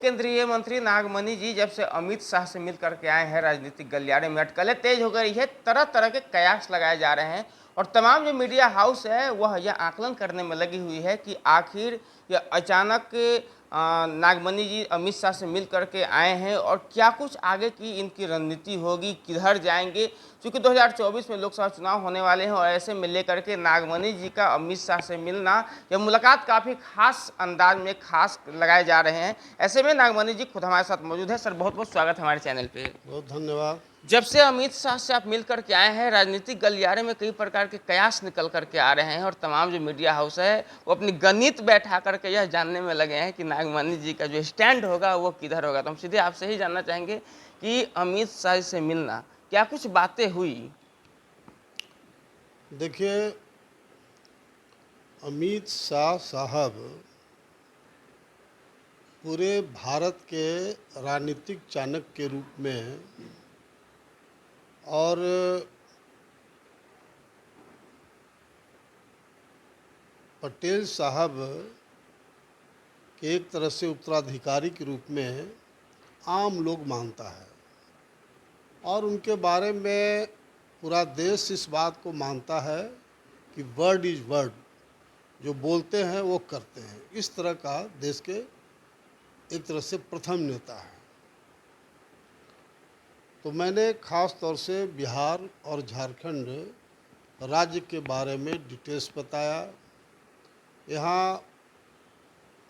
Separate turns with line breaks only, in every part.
केंद्रीय मंत्री नागमणि जी जब से अमित शाह से मिल करके आए हैं, राजनीतिक गलियारे में अटकलें तेज हो गई है। तरह तरह के कयास लगाए जा रहे हैं और तमाम जो मीडिया हाउस है वह यह आकलन करने में लगी हुई है कि आखिर यह अचानक नागमणि जी अमित शाह से मिल करके आए हैं और क्या कुछ आगे की इनकी रणनीति होगी, किधर जाएंगे। क्योंकि 2024 में लोकसभा चुनाव होने वाले हैं और ऐसे में लेकर के नागमणि जी का अमित शाह से मिलना, यह मुलाकात काफ़ी खास अंदाज में खास लगाए जा रहे हैं। ऐसे में नागमणि जी खुद हमारे साथ मौजूद है। सर, बहुत बहुत स्वागत है हमारे चैनल पे।
बहुत धन्यवाद।
जब से अमित शाह से आप मिल करके आए हैं, राजनीतिक गलियारे में कई प्रकार के कयास निकल करके आ रहे हैं और तमाम जो मीडिया हाउस है वो अपनी गणित बैठा करके यह जानने में लगे हैं कि नागमणि जी का जो स्टैंड होगा वो किधर होगा। तो हम सीधे आपसे ही जानना चाहेंगे कि अमित शाह से मिलना, क्या कुछ बातें हुई?
देखिए, अमित शाह साहब पूरे भारत के राजनीतिक चाणक्य के रूप में और पटेल साहब के एक तरह से उत्तराधिकारी के रूप में आम लोग मानता है और उनके बारे में पूरा देश इस बात को मानता है कि वर्ड इज़ वर्ड, जो बोलते हैं वो करते हैं। इस तरह का देश के एक तरह से प्रथम नेता है। तो मैंने ख़ास तौर से बिहार और झारखंड राज्य के बारे में डिटेल्स बताया। यहाँ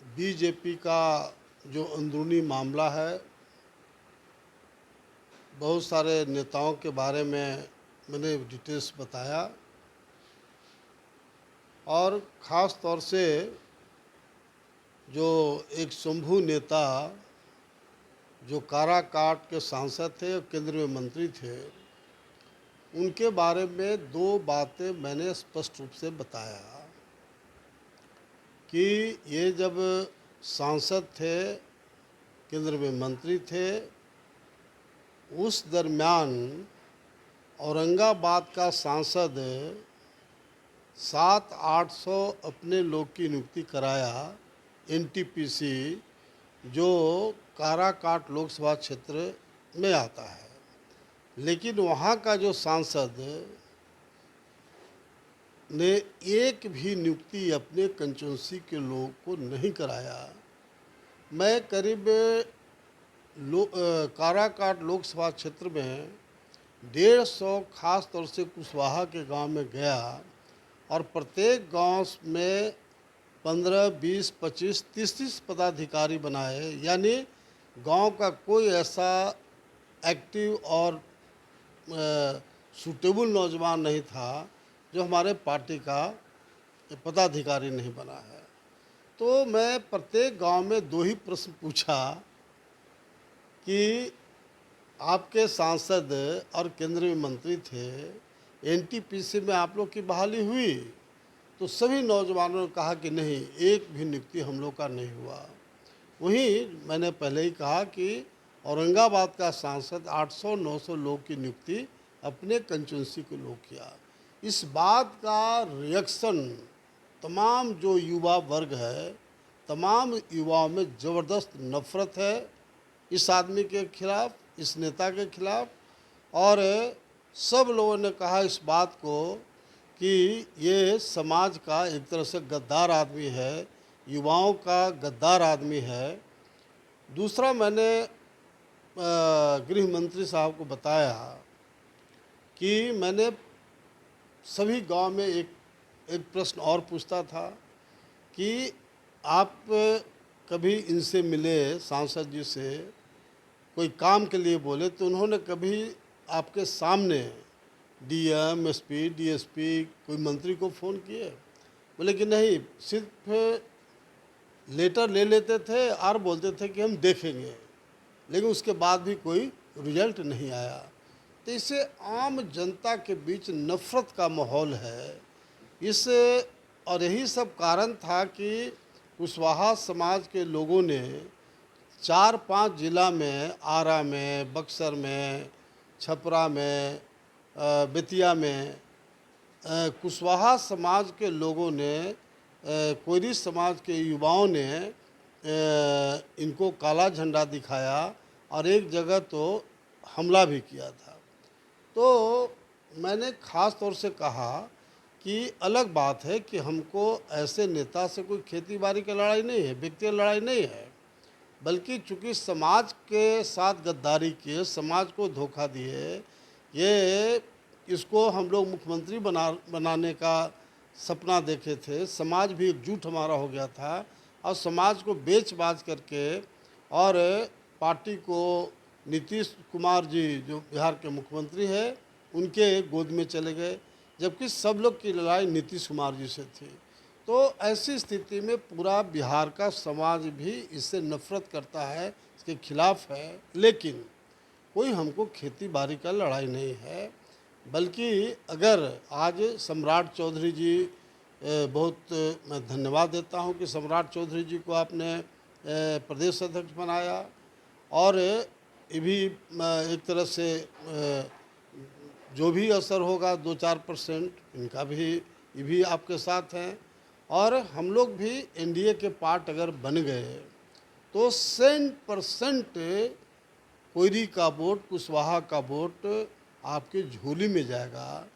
बीजेपी का जो अंदरूनी मामला है, बहुत सारे नेताओं के बारे में मैंने डिटेल्स बताया और ख़ास तौर से जो एक शंभू नेता जो काराकाट के सांसद थे और केंद्र में मंत्री थे, उनके बारे में दो बातें मैंने स्पष्ट रूप से बताया कि ये जब सांसद थे, केंद्र में मंत्री थे, उस दरमियान औरंगाबाद का सांसद 700-800 अपने लोग की नियुक्ति कराया एनटीपीसी, जो काराकाट लोकसभा क्षेत्र में आता है। लेकिन वहाँ का जो सांसद ने एक भी नियुक्ति अपने कंस्टिट्यूंसी के लोगों को नहीं कराया। मैं करीब काराकाट लोकसभा क्षेत्र में 150 खास तौर से कुशवाहा के गांव में गया और प्रत्येक गांव में 15, 20, 25, 30 पदाधिकारी बनाए। यानी गांव का कोई ऐसा एक्टिव और सूटेबल नौजवान नहीं था जो हमारे पार्टी का पदाधिकारी नहीं बना है। तो मैं प्रत्येक गांव में दो ही प्रश्न पूछा कि आपके सांसद और केंद्र में मंत्री थे, एनटीपीसी में आप लोग की बहाली हुई? तो सभी नौजवानों ने कहा कि नहीं, एक भी नियुक्ति हम लोग का नहीं हुआ। वहीं मैंने पहले ही कहा कि औरंगाबाद का सांसद 800-900 लोग की नियुक्ति अपने कंस्टिट्यूंसी के लोग किया। इस बात का रिएक्शन तमाम जो युवा वर्ग है, तमाम युवाओं में ज़बरदस्त नफ़रत है इस आदमी के खिलाफ, इस नेता के खिलाफ। और सब लोगों ने कहा इस बात को कि ये समाज का एक तरह से गद्दार आदमी है, युवाओं का गद्दार आदमी है। दूसरा, मैंने गृह मंत्री साहब को बताया कि मैंने सभी गांव में एक प्रश्न और पूछता था कि आप कभी इनसे मिले, सांसद जी से कोई काम के लिए बोले तो उन्होंने कभी आपके सामने डीएम, एसपी, डीएसपी, कोई मंत्री को फ़ोन किए? बोले कि नहीं, सिर्फ लेटर ले लेते थे और बोलते थे कि हम देखेंगे, लेकिन उसके बाद भी कोई रिजल्ट नहीं आया। तो इससे आम जनता के बीच नफ़रत का माहौल है। इस और यही सब कारण था कि कुशवाहा समाज के लोगों ने 4-5 जिला में, आरा में, बक्सर में, छपरा में, बेतिया में, कुशवाहा समाज के लोगों ने, कोयरी समाज के युवाओं ने इनको काला झंडा दिखाया और एक जगह तो हमला भी किया था। तो मैंने ख़ास तौर से कहा कि अलग बात है कि हमको ऐसे नेता से कोई खेती बाड़ी की लड़ाई नहीं है, व्यक्तिगत लड़ाई नहीं है, बल्कि चूंकि समाज के साथ गद्दारी किए, समाज को धोखा दिए, ये इसको हम लोग मुख्यमंत्री बनाने का सपना देखे थे, समाज भी एकजुट हमारा हो गया था और समाज को बेच बाच करके और पार्टी को नीतीश कुमार जी जो बिहार के मुख्यमंत्री है उनके गोद में चले गए, जबकि सब लोग की लड़ाई नीतीश कुमार जी से थी। तो ऐसी स्थिति में पूरा बिहार का समाज भी इससे नफरत करता है, इसके खिलाफ है। लेकिन कोई हमको खेती बाड़ी का लड़ाई नहीं है, बल्कि अगर आज सम्राट चौधरी जी बहुत मैं धन्यवाद देता हूं कि सम्राट चौधरी जी को आपने प्रदेश अध्यक्ष बनाया और ये भी एक तरह से जो भी असर होगा 2-4% इनका भी, ये भी आपके साथ हैं और हम लोग भी एनडीए के पार्ट अगर बन गए तो 100% कोयरी का वोट, कुशवाहा का वोट आपके झोली में जाएगा।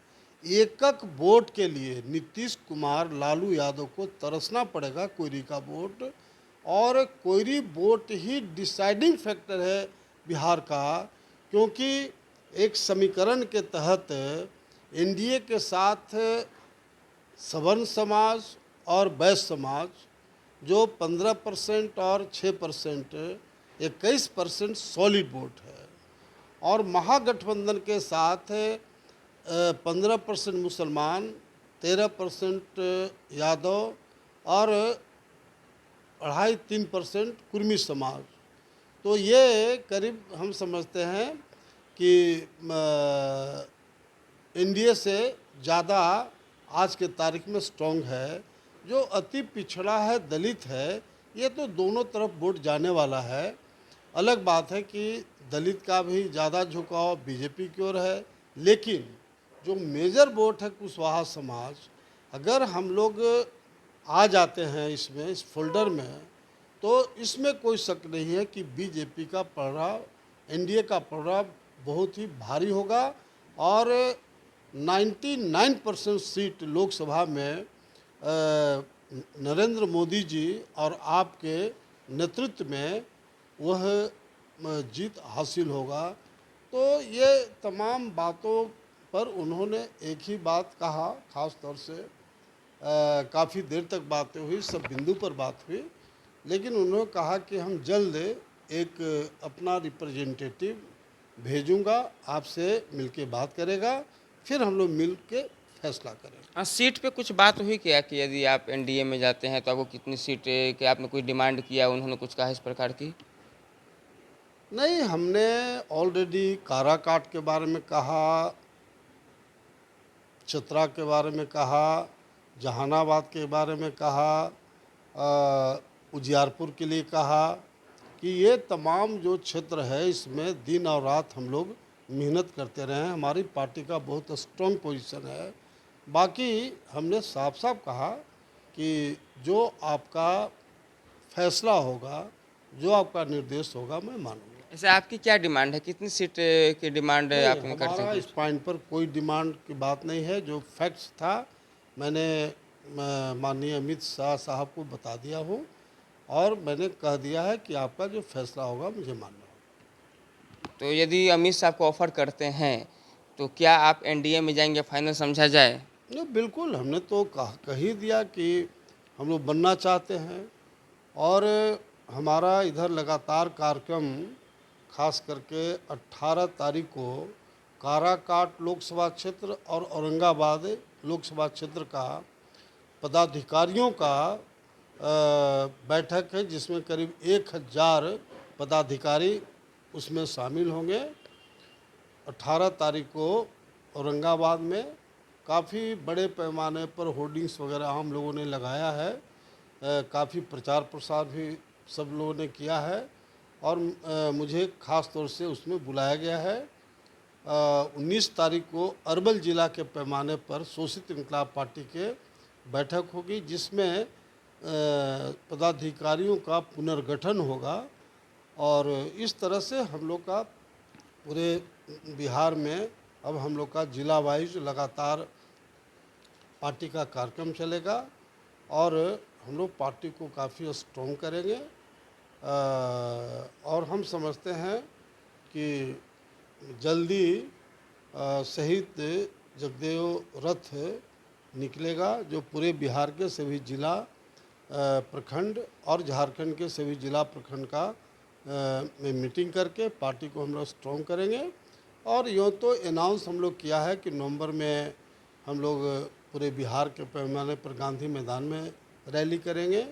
एक एक वोट के लिए नीतीश कुमार, लालू यादव को तरसना पड़ेगा कोयरी का वोट, और कोयरी वोट ही डिसाइडिंग फैक्टर है बिहार का, क्योंकि एक समीकरण के तहत एनडीए के साथ सवर्ण समाज और वैश्य समाज जो 15% और 6% 21% सॉलिड वोट है, और महागठबंधन के साथ 15% मुसलमान, 13% यादव और 2.5-3% कुर्मी समाज। तो ये करीब हम समझते हैं कि एनडीए से ज़्यादा आज के तारीख में स्ट्रॉन्ग है। जो अति पिछड़ा है, दलित है, ये तो दोनों तरफ वोट जाने वाला है। अलग बात है कि दलित का भी ज़्यादा झुकाव बीजेपी की ओर है, लेकिन जो मेजर वोट है कुशवाहा समाज, अगर हम लोग आ जाते हैं इसमें, इस फोल्डर में, तो इसमें कोई शक नहीं है कि बीजेपी का प्रभाव, एनडीए का प्रभाव बहुत ही भारी होगा और 99% सीट लोकसभा में नरेंद्र मोदी जी और आपके नेतृत्व में वह जीत हासिल होगा। तो ये तमाम बातों पर उन्होंने एक ही बात कहा, ख़ास तौर से काफ़ी देर तक बातें हुई, सब बिंदु पर बात हुई, लेकिन उन्होंने कहा कि हम जल्द एक अपना रिप्रेजेंटेटिव भेजूंगा, आपसे मिलके बात करेगा, फिर हम लोग मिल के फैसला करेंगे।
हाँ, सीट पे कुछ बात हुई क्या कि यदि आप एनडीए में जाते हैं तो आपको कितनी सीट कि आपने कोई डिमांड किया, उन्होंने कुछ कहा इस प्रकार की?
नहीं, हमने ऑलरेडी काराकाट के बारे में कहा, चतरा के बारे में कहा, जहानाबाद के बारे में कहा, उजियारपुर के लिए कहा कि ये तमाम जो क्षेत्र है इसमें दिन और रात हम लोग मेहनत करते रहे हैं। हमारी पार्टी का बहुत स्ट्रॉन्ग पोजीशन है। बाकी हमने साफ साफ कहा कि जो आपका फैसला होगा, जो आपका निर्देश होगा, मैं मानूंगा।
ऐसे आपकी क्या डिमांड है, कितनी सीट की डिमांड आप करते
हमारा
हैं?
इस पॉइंट पर कोई डिमांड की बात नहीं है। जो फैक्ट्स था मैंने माननीय अमित शाह साहब को बता दिया हूँ और मैंने कह दिया है कि आपका जो फैसला होगा मुझे मानना होगा।
तो यदि अमित शाह को ऑफर करते हैं तो क्या आप एनडीए में जाएंगे, फाइनल समझा जाए?
नहीं, बिल्कुल, हमने तो कह ही दिया कि हम लोग बनना चाहते हैं और हमारा इधर लगातार कार्यक्रम, खास करके 18 तारीख को काराकाट लोकसभा क्षेत्र और औरंगाबाद लोकसभा क्षेत्र का पदाधिकारियों का बैठक है, जिसमें करीब 1000 पदाधिकारी उसमें शामिल होंगे। 18 तारीख को औरंगाबाद में काफ़ी बड़े पैमाने पर होर्डिंग्स वगैरह हम लोगों ने लगाया है, काफ़ी प्रचार प्रसार भी सब लोगों ने किया है और मुझे ख़ास तौर से उसमें बुलाया गया है। 19 तारीख को अरवल ज़िला के पैमाने पर शोषित इंकलाब पार्टी के बैठक होगी, जिसमें पदाधिकारियों का पुनर्गठन होगा और इस तरह से हम लोग का पूरे बिहार में अब हम लोग का जिला वाइज लगातार पार्टी का कार्यक्रम चलेगा और हम लोग पार्टी को काफ़ी स्ट्रॉन्ग करेंगे और हम समझते हैं कि जल्दी शहीद जगदेव रथ निकलेगा जो पूरे बिहार के सभी जिला प्रखंड और झारखंड के सभी जिला प्रखंड का में मीटिंग करके पार्टी को हम लोग स्ट्रॉन्ग करेंगे। और यूँ तो अनाउंस हम लोग किया है कि नवंबर में हम लोग पूरे बिहार के पैमाने पर गांधी मैदान में रैली करेंगे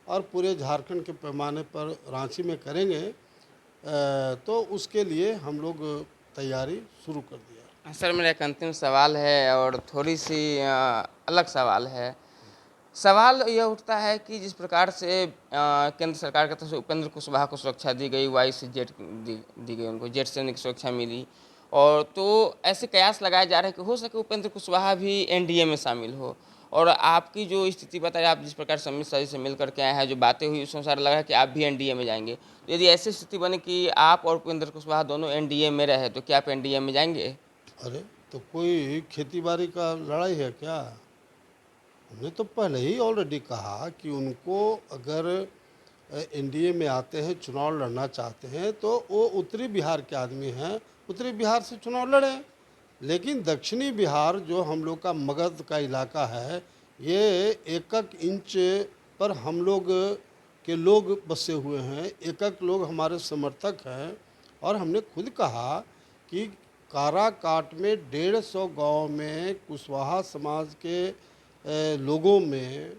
और पूरे झारखंड के पैमाने पर रांची में करेंगे। तो उसके लिए हम लोग तैयारी शुरू कर दिया।
सर मेरा एक अंतिम सवाल है और थोड़ी सी अलग सवाल है। सवाल यह उठता है कि जिस प्रकार से केंद्र सरकार की तरफ से उपेंद्र कुशवाहा को सुरक्षा दी गई, वाई से जेट दी गई, उनको जेट से उनकी सुरक्षा मिली, और तो ऐसे कयास लगाए जा रहे हैं कि हो सके उपेंद्र कुशवाहा भी एनडीए में शामिल हो। और आपकी जो स्थिति बताई, आप जिस प्रकार से अमित शाह जी से मिल करके आए हैं, जो बातें हुई उस अनुसार लगा कि आप भी एनडीए में जाएंगे। तो यदि ऐसी स्थिति बने कि आप और उपेंद्र कुशवाहा दोनों एनडीए में रहे तो क्या आप एनडीए में जाएंगे?
अरे तो कोई खेती बाड़ी का लड़ाई है क्या? हमने तो पहले ही ऑलरेडी कहा कि उनको अगर एनडीए में आते हैं, चुनाव लड़ना चाहते हैं तो वो उत्तरी बिहार के आदमी हैं, उत्तरी बिहार से चुनाव लड़ें। लेकिन दक्षिणी बिहार जो हम लोग का मगध का इलाका है, ये एक एक इंच पर हम लोग के लोग बसे हुए हैं, एक एक लोग हमारे समर्थक हैं। और हमने खुद कहा कि काराकाट में 150 गांव में कुशवाहा समाज के लोगों में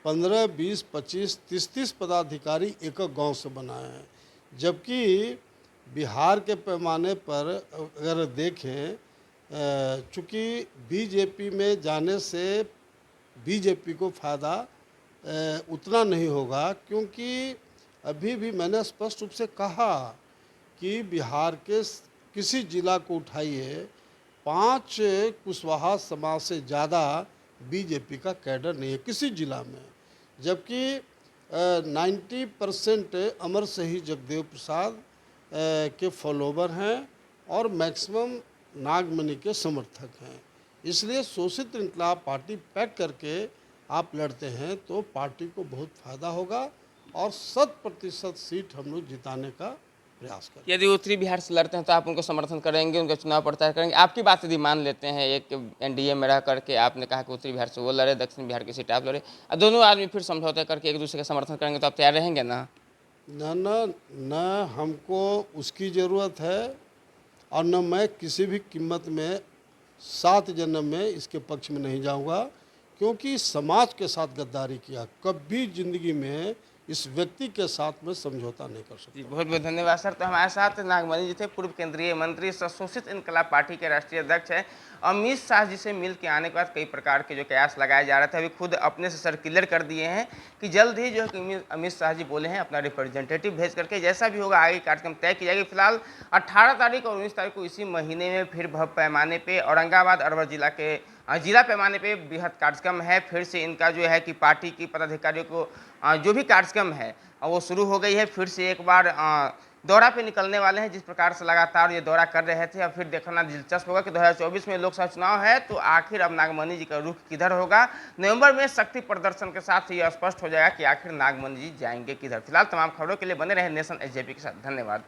15, 20, 25, 30 पदाधिकारी एक एक गांव से बनाए हैं। जबकि बिहार के पैमाने पर अगर देखें, चूँकि बीजेपी में जाने से बीजेपी को फ़ायदा उतना नहीं होगा, क्योंकि अभी भी मैंने स्पष्ट रूप से कहा कि बिहार के किसी जिला को उठाइए, 5 कुशवाहा समाज से ज़्यादा बीजेपी का कैडर नहीं है किसी जिला में। जबकि 90% अमर शहीद जगदेव प्रसाद के फॉलोवर हैं और मैक्सिमम नागमणि के समर्थक हैं। इसलिए शोषित इनकलाब पार्टी पैक करके आप लड़ते हैं तो पार्टी को बहुत फ़ायदा होगा और 100% सीट हम लोग जिताने का प्रयास करें।
यदि उत्तरी बिहार से लड़ते हैं तो आप उनको समर्थन करेंगे, उनका चुनाव प्रचार करेंगे? आपकी बात यदि मान लेते हैं, एक एनडीए में रह करके आपने कहा कि उत्तरी बिहार से वो लड़े, दक्षिण बिहार की सीट आप लड़े, और दोनों आदमी फिर समझौते करके एक दूसरे का समर्थन करेंगे, तो आप तैयार रहेंगे ना?
न हमको उसकी ज़रूरत है और न मैं किसी भी कीमत में 7 जन्म में इसके पक्ष में नहीं जाऊंगा, क्योंकि समाज के साथ गद्दारी किया, कभी ज़िंदगी में इस व्यक्ति के साथ में समझौता नहीं कर सकता।
जी बहुत बहुत धन्यवाद सर। तो हमारे साथ नागमणि जी थे, पूर्व केंद्रीय मंत्री, शोषित इनकलाब पार्टी के राष्ट्रीय अध्यक्ष हैं। अमित शाह जी से मिल के आने के बाद कई प्रकार के जो कयास लगाए जा रहे थे, अभी खुद अपने से सर क्लियर कर दिए हैं कि जल्द ही जो है कि अमित शाह जी बोले हैं अपना रिप्रेजेंटेटिव भेज करके, जैसा भी होगा आगे कार्यक्रम तय की जाएगी। फिलहाल 18 तारीख और 19 तारीख को इसी महीने में फिर भव्य पैमाने पे औरंगाबाद अरवल जिला के जिला पैमाने पे बृहद कार्यक्रम है। फिर से इनका जो है कि पार्टी की पदाधिकारियों को जो भी कार्यक्रम है वो शुरू हो गई है। फिर से एक बार दौरा पे निकलने वाले हैं, जिस प्रकार से लगातार ये दौरा कर रहे थे। अब फिर देखना दिलचस्प होगा कि 2024 में लोकसभा चुनाव है तो आखिर अब नागमणि जी का रुख किधर होगा। नवंबर में शक्ति प्रदर्शन के साथ ये स्पष्ट हो जाएगा कि आखिर नागमणि जी जाएंगे किधर। फिलहाल तमाम खबरों के लिए बने रहे नेशन एसजेपी के साथ। धन्यवाद।